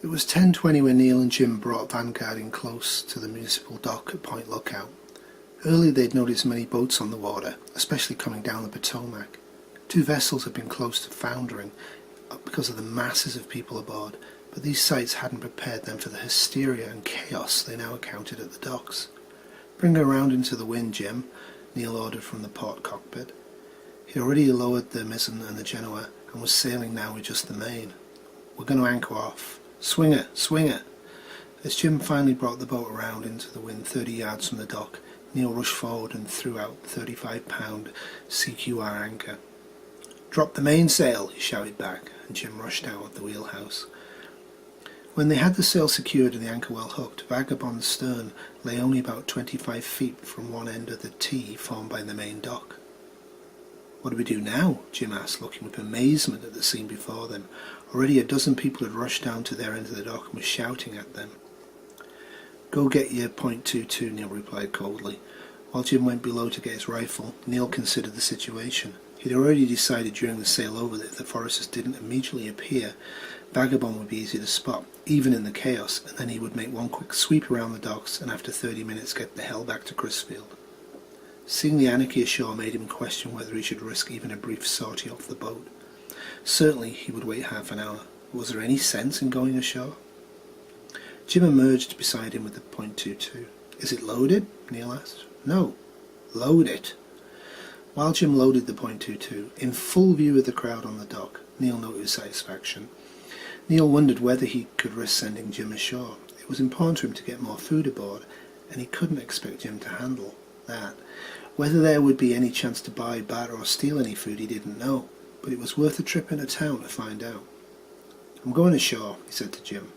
It was 10:20 when Neil and Jim brought Vanguard in close to the municipal dock at Point Lookout. Earlier they'd noticed many boats on the water, especially coming down the Potomac. Two vessels had been close to foundering because of the masses of people aboard, but these sights hadn't prepared them for the hysteria and chaos they now encountered at the docks. "Bring her round into the wind, Jim," Neil ordered from the port cockpit. He'd already lowered the mizzen and the Genoa and was sailing now with just the main. "We're going to anchor off. Swing her, swing her." As Jim finally brought the boat around into the wind 30 yards from the dock, Neil rushed forward and threw out the 35-pound CQR anchor. "Drop the mainsail," he shouted back, and Jim rushed out of the wheelhouse. When they had the sail secured and the anchor well hooked, Vagabond's stern lay only about 25 feet from one end of the T formed by the main dock. "What do we do now?" Jim asked, looking with amazement at the scene before them. Already a dozen people had rushed down to their end of the dock and were shouting at them. "Go get your .22, Neil replied coldly. While Jim went below to get his rifle, Neil considered the situation. He'd already decided during the sail over that if the Foresters didn't immediately appear, Vagabond would be easy to spot, even in the chaos, and then he would make one quick sweep around the docks and after 30 minutes get the hell back to Crisfield. Seeing the anarchy ashore made him question whether he should risk even a brief sortie off the boat. Certainly he would wait half an hour. Was there any sense in going ashore? Jim emerged beside him with the .22. "Is it loaded?" Neil asked. "No. Load it." While Jim loaded the .22, in full view of the crowd on the dock, Neil noted with satisfaction. Neil wondered whether he could risk sending Jim ashore. It was important to him to get more food aboard, and he couldn't expect Jim to handle that. Whether there would be any chance to buy, barter or steal any food he didn't know, but it was worth a trip into town to find out. "I'm going ashore," he said to Jim.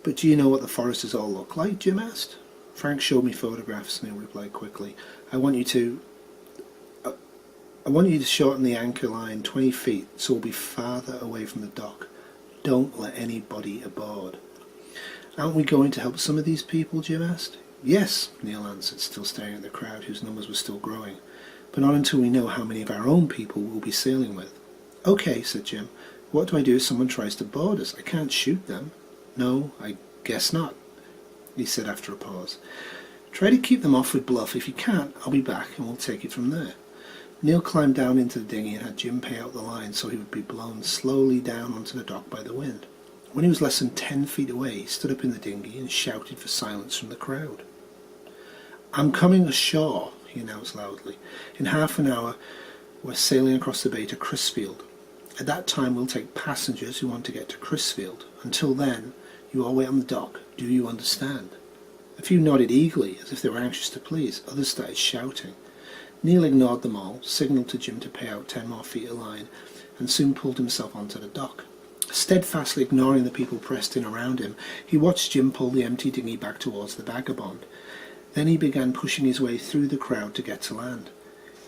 "But do you know what the Foresters all look like?" Jim asked. "Frank showed me photographs," Neil replied quickly. I want you to shorten the anchor line 20 feet so we'll be farther away from the dock. Don't let anybody aboard." "Aren't we going to help some of these people?" Jim asked. "Yes," Neil answered, still staring at the crowd whose numbers were still growing. "But not until we know how many of our own people we'll be sailing with." "Okay," said Jim. "What do I do if someone tries to board us? I can't shoot them." "No, I guess not," he said after a pause. "Try to keep them off with bluff. If you can't, I'll be back and we'll take it from there." Neil climbed down into the dinghy and had Jim pay out the line so he would be blown slowly down onto the dock by the wind. When he was less than 10 feet away, he stood up in the dinghy and shouted for silence from the crowd. "I'm coming ashore," he announced loudly. "In half an hour we're sailing across the bay to Crisfield. At that time we'll take passengers who want to get to Crisfield. Until then, you all wait on the dock. Do you understand?" A few nodded eagerly, as if they were anxious to please. Others started shouting. Neil ignored them all, signalled to Jim to pay out 10 more feet of line, and soon pulled himself onto the dock. Steadfastly ignoring the people pressed in around him, he watched Jim pull the empty dinghy back towards the Vagabond. Then he began pushing his way through the crowd to get to land.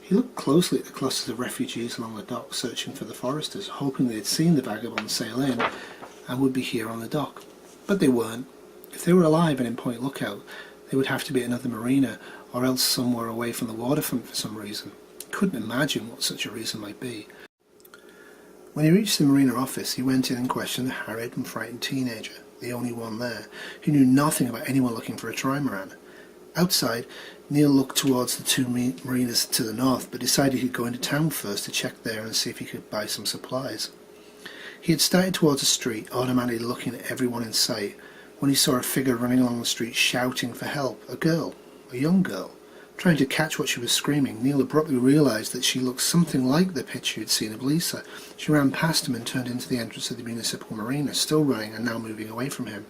He looked closely at the clusters of refugees along the dock, searching for the Foresters, hoping they had seen the Vagabond sail in and would be here on the dock. But they weren't. If they were alive and in Point Lookout, they would have to be at another marina, or else somewhere away from the waterfront for some reason. He couldn't imagine what such a reason might be. When he reached the marina office, he went in and questioned the harried and frightened teenager, the only one there, who knew nothing about anyone looking for a trimaran. Outside, Neil looked towards the two marinas to the north, but decided he'd go into town first to check there and see if he could buy some supplies. He had started towards the street, automatically looking at everyone in sight, when he saw a figure running along the street shouting for help. A girl, a young girl. Trying to catch what she was screaming, Neil abruptly realised that she looked something like the picture he'd seen of Lisa. She ran past him and turned into the entrance of the municipal marina, still running and now moving away from him.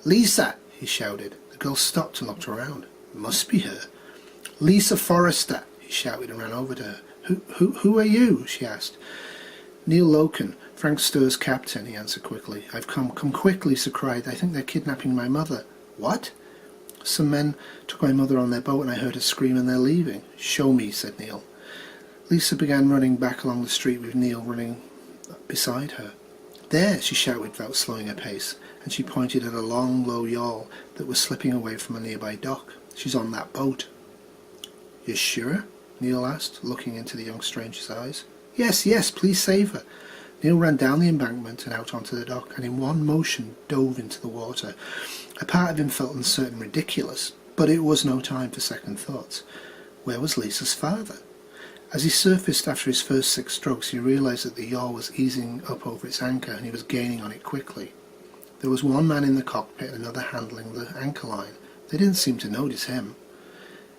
"Lisa!" he shouted. The girl stopped and looked around. It must be her. "Lisa Forrester!" he shouted and ran over to her. Who are you?" she asked. "Neil Loken, Frank Stur's captain," he answered quickly. "I've come quick," Lisa cried. "I think they're kidnapping my mother." "What?" "Some men took my mother on their boat and I heard her scream and they're leaving." "Show me," said Neil. Lisa began running back along the street with Neil running beside her. "There!" she shouted without slowing her pace, and she pointed at a long, low yawl that was slipping away from a nearby dock. "She's on that boat." "You're sure?" Neil asked, looking into the young stranger's eyes. Yes, please save her." Neil ran down the embankment and out onto the dock, and in one motion dove into the water. A part of him felt uncertain and ridiculous, but it was no time for second thoughts. Where was Lisa's father? As he surfaced after his first 6 strokes, he realised that the yawl was easing up over its anchor, and he was gaining on it quickly. There was one man in the cockpit and another handling the anchor line. They didn't seem to notice him.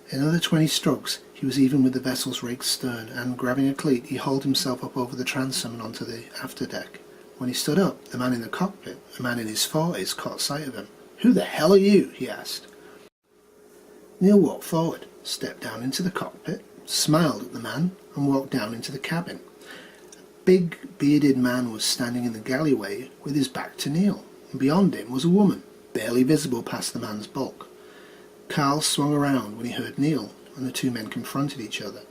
In another 20 strokes, he was even with the vessel's raked stern, and, grabbing a cleat, he hauled himself up over the transom and onto the afterdeck. When he stood up, the man in the cockpit, a man in his 40s, caught sight of him. "Who the hell are you?" he asked. Neil walked forward, stepped down into the cockpit, smiled at the man, and walked down into the cabin. A big, bearded man was standing in the galleyway with his back to Neil, and beyond him was a woman, barely visible past the man's bulk. Carl swung around when he heard Neil, and the two men confronted each other.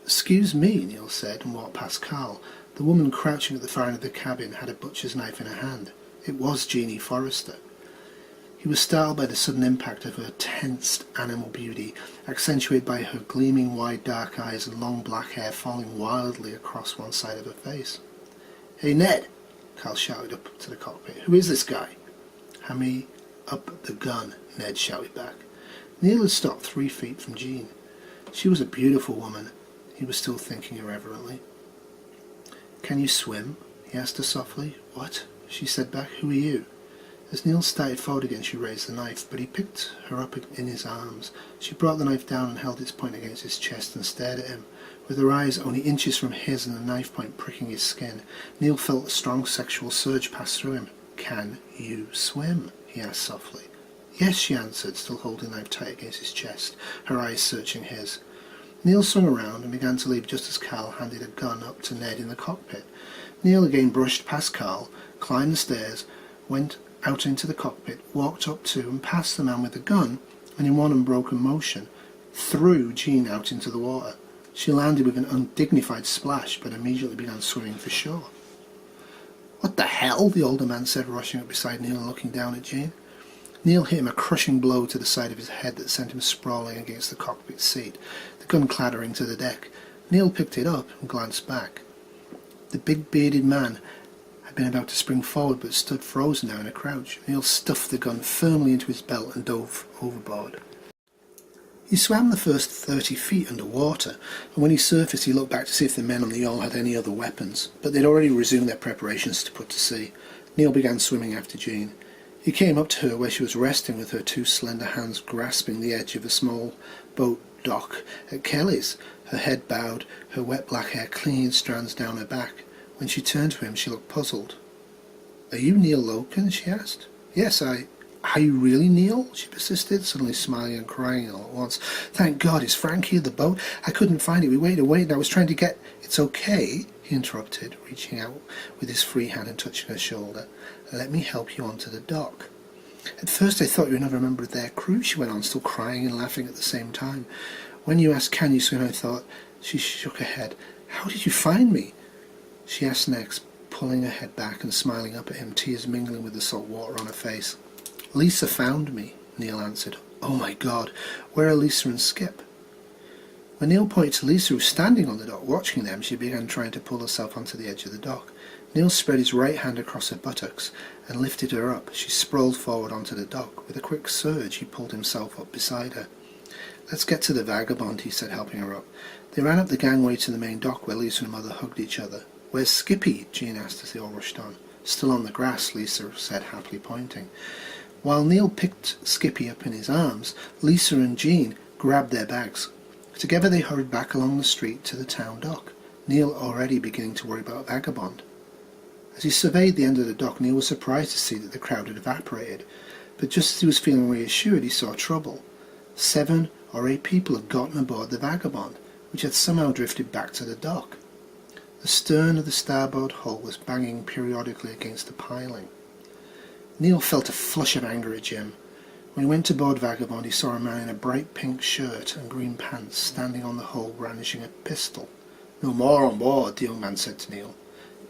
"Excuse me," Neil said, and walked past Carl. The woman crouching at the far end of the cabin had a butcher's knife in her hand. It was Jeanne Forrester. He was startled by the sudden impact of her tensed animal beauty, accentuated by her gleaming wide dark eyes and long black hair falling wildly across one side of her face. "Hey, Ned!" Carl shouted up to the cockpit. "Who is this guy?" "Hand me up the gun," Ned shouted back. Neil had stopped 3 feet from Jeanne. She was a beautiful woman. He was still thinking irreverently. "Can you swim?" he asked her softly. "What?" she said back. "Who are you?" As Neil started forward again, she raised the knife, but he picked her up in his arms. She brought the knife down and held its point against his chest and stared at him. With her eyes only inches from his and the knife point pricking his skin, Neil felt a strong sexual surge pass through him. "Can you swim?" he asked softly. "Yes," she answered, still holding the knife tight against his chest, her eyes searching his. Neil swung around and began to leave just as Carl handed a gun up to Ned in the cockpit. Neil again brushed past Carl, climbed the stairs, went out into the cockpit, walked up to and past the man with the gun, and in one unbroken motion threw Jeanne out into the water. She landed with an undignified splash, but immediately began swimming for shore. "What the hell?" the older man said, rushing up beside Neil and looking down at Jeanne. Neil hit him a crushing blow to the side of his head that sent him sprawling against the cockpit seat, the gun clattering to the deck. Neil picked it up and glanced back. The big bearded man had been about to spring forward but stood frozen now in a crouch. Neil stuffed the gun firmly into his belt and dove overboard. He swam the first 30 feet underwater, and when he surfaced he looked back to see if the men on the yawl had any other weapons, but they'd already resumed their preparations to put to sea. Neil began swimming after Jeanne. He came up to her where she was resting with her 2 slender hands grasping the edge of a small boat dock at Kelly's, her head bowed, her wet black hair clinging in strands down her back. When she turned to him, she looked puzzled. "Are you Neil Loken?" she asked. "Yes, Are you really Neil?" she persisted, suddenly smiling and crying all at once. "Thank God, is Frank here, the boat? I couldn't find it. We waited, and I was trying to get—" "It's okay," he interrupted, reaching out with his free hand and touching her shoulder. "Let me help you onto the dock." "At first I thought you were another member of their crew," she went on, still crying and laughing at the same time. "When you asked, 'Can you swim?' I thought—" She shook her head. "How did you find me?" she asked next, pulling her head back and smiling up at him, tears mingling with the salt water on her face. "Lisa found me," Neil answered. "Oh my God, where are Lisa and Skip?" When Neil pointed to Lisa, who was standing on the dock watching them, she began trying to pull herself onto the edge of the dock. Neil spread his right hand across her buttocks and lifted her up. She sprawled forward onto the dock. With a quick surge, he pulled himself up beside her. "Let's get to the Vagabond," he said, helping her up. They ran up the gangway to the main dock where Lisa and Mother hugged each other. "Where's Skippy?" Jeanne asked as they all rushed on. "Still on the grass," Lisa said, happily pointing. While Neil picked Skippy up in his arms, Lisa and Jeanne grabbed their bags. Together they hurried back along the street to the town dock, Neil already beginning to worry about Vagabond. As he surveyed the end of the dock, Neil was surprised to see that the crowd had evaporated, but just as he was feeling reassured, he saw trouble. 7 or 8 people had gotten aboard the Vagabond, which had somehow drifted back to the dock. The stern of the starboard hull was banging periodically against the piling. Neil felt a flush of anger at Jim. When he went to board Vagabond, he saw a man in a bright pink shirt and green pants standing on the hull brandishing a pistol. "No more on board," the young man said to Neil.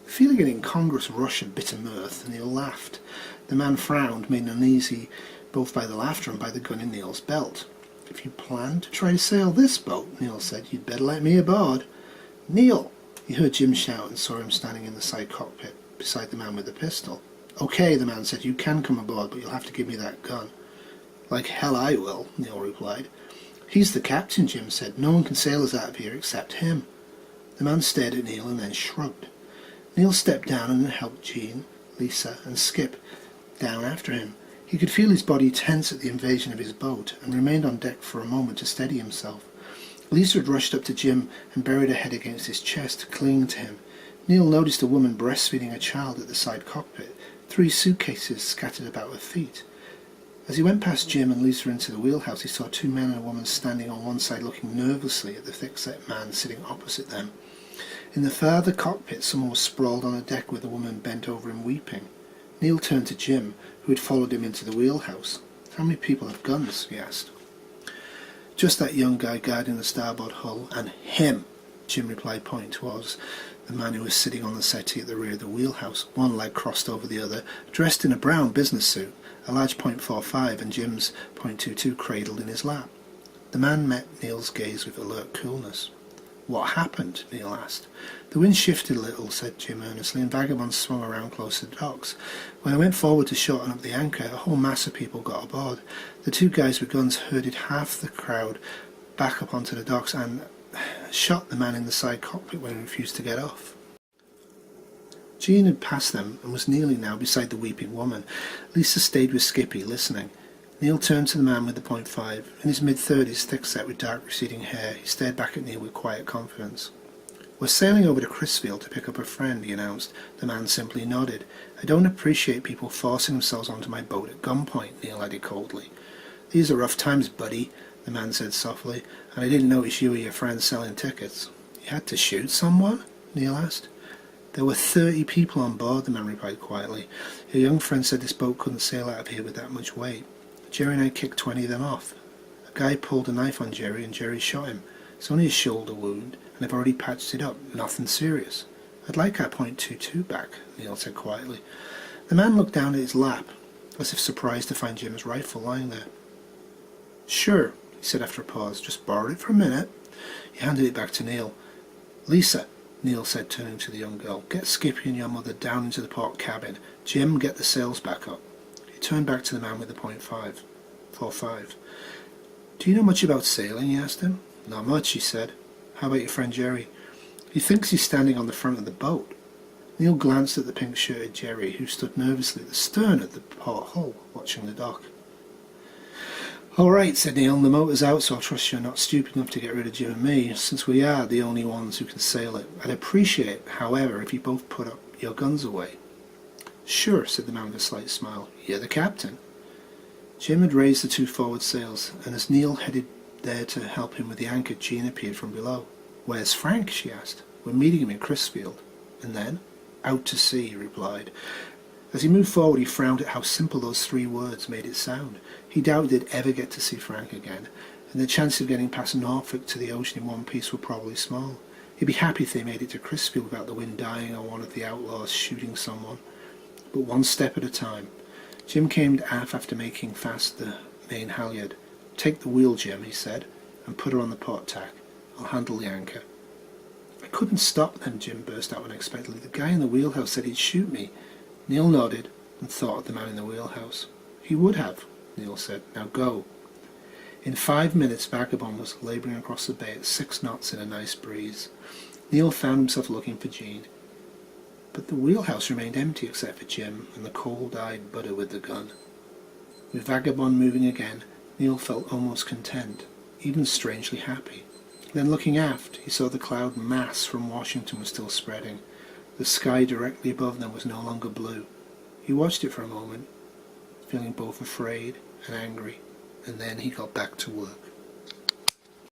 Feeling an incongruous rush of bitter mirth, Neil laughed. The man frowned, made uneasy both by the laughter and by the gun in Neil's belt. "If you plan to try to sail this boat," Neil said, "you'd better let me aboard." "Neil!" He heard Jim shout and saw him standing in the side cockpit beside the man with the pistol. "Okay," the man said, "you can come aboard, but you'll have to give me that gun." "Like hell I will," Neil replied. "He's the captain," Jim said. "No one can sail us out of here except him." The man stared at Neil and then shrugged. Neil stepped down and helped Jeanne, Lisa and Skip down after him. He could feel his body tense at the invasion of his boat and remained on deck for a moment to steady himself. Lisa had rushed up to Jim and buried her head against his chest, clinging to him. Neil noticed a woman breastfeeding a child at the side cockpit, 3 suitcases scattered about her feet. As he went past Jim and Lisa into the wheelhouse, he saw 2 men and a woman standing on one side looking nervously at the thick-set man sitting opposite them. In the farther cockpit, someone was sprawled on a deck with a woman bent over him weeping. Neil turned to Jim, who had followed him into the wheelhouse. "How many people have guns?" he asked. "Just that young guy guarding the starboard hull, and him," Jim replied, pointing towards the man who was sitting on the settee at the rear of the wheelhouse, one leg crossed over the other, dressed in a brown business suit, a large .45 and Jim's .22 cradled in his lap. The man met Neil's gaze with alert coolness. "What happened?" Neil asked. "The wind shifted a little," said Jim earnestly, "and Vagabond swung around close to the docks. When I went forward to shorten up the anchor, a whole mass of people got aboard. The 2 guys with guns herded half the crowd back up onto the docks and shot the man in the side cockpit when he refused to get off." Jeanne had passed them and was kneeling now beside the weeping woman. Lisa stayed with Skippy, listening. Neil turned to the man with the .5. In his mid-30s, thick-set with dark receding hair, he stared back at Neil with quiet confidence. "We're sailing over to Crisfield to pick up a friend," he announced. The man simply nodded. "I don't appreciate people forcing themselves onto my boat at gunpoint," Neil added coldly. "These are rough times, buddy," the man said softly, "and I didn't notice you or your friends selling tickets." "You had to shoot someone?" Neil asked. "There were 30 people on board," the man replied quietly. "Your young friend said this boat couldn't sail out of here with that much weight. Jerry and I kicked 20 of them off. A guy pulled a knife on Jerry and Jerry shot him. It's only a shoulder wound, and I've already patched it up. Nothing serious." "I'd like our .22 back," Neil said quietly. The man looked down at his lap, as if surprised to find Jim's rifle lying there. "Sure," he said after a pause. "Just borrowed it for a minute." He handed it back to Neil. "Lisa," Neil said, turning to the young girl, "get Skippy and your mother down into the port cabin. Jim, get the sails back up." He turned back to the man with the .45. "Do you know much about sailing?" he asked him. "Not much," he said. "How about your friend Jerry?" "He thinks he's standing on the front of the boat." Neil glanced at the pink-shirted Jerry, who stood nervously at the stern of the port hull, watching the dock. "All right," said Neil, "the motor's out, so I trust you're not stupid enough to get rid of Jim and me, since we are the only ones who can sail it. I'd appreciate it, however, if you both put up your guns away." "Sure," said the man with a slight smile. "You're the captain." Jim had raised the 2 forward sails, and as Neil headed there to help him with the anchor, Jeanne appeared from below. "Where's Frank?" she asked. "We're meeting him in Crisfield." "And then?" "Out to sea," he replied. As he moved forward, he frowned at how simple those 3 words made it sound. He doubted they'd ever get to see Frank again, and the chance of getting past Norfolk to the ocean in one piece were probably small. He'd be happy if they made it to Crisfield without the wind dying or one of the outlaws shooting someone. But one step at a time. Jim came aft after making fast the main halyard. "Take the wheel, Jim," he said, "and put her on the port tack. I'll handle the anchor." "I couldn't stop them," Jim burst out unexpectedly. "The guy in the wheelhouse said he'd shoot me." Neil nodded and thought of the man in the wheelhouse. "He would have," Neil said. "Now go." In 5 minutes, Vagabond was labouring across the bay at 6 knots in a nice breeze. Neil found himself looking for Jeanne. But the wheelhouse remained empty except for Jim and the cold-eyed Buddha with the gun. With Vagabond moving again, Neil felt almost content, even strangely happy. Then looking aft, he saw the cloud mass from Washington was still spreading. The sky directly above them was no longer blue. He watched it for a moment, feeling both afraid and angry, and then he got back to work.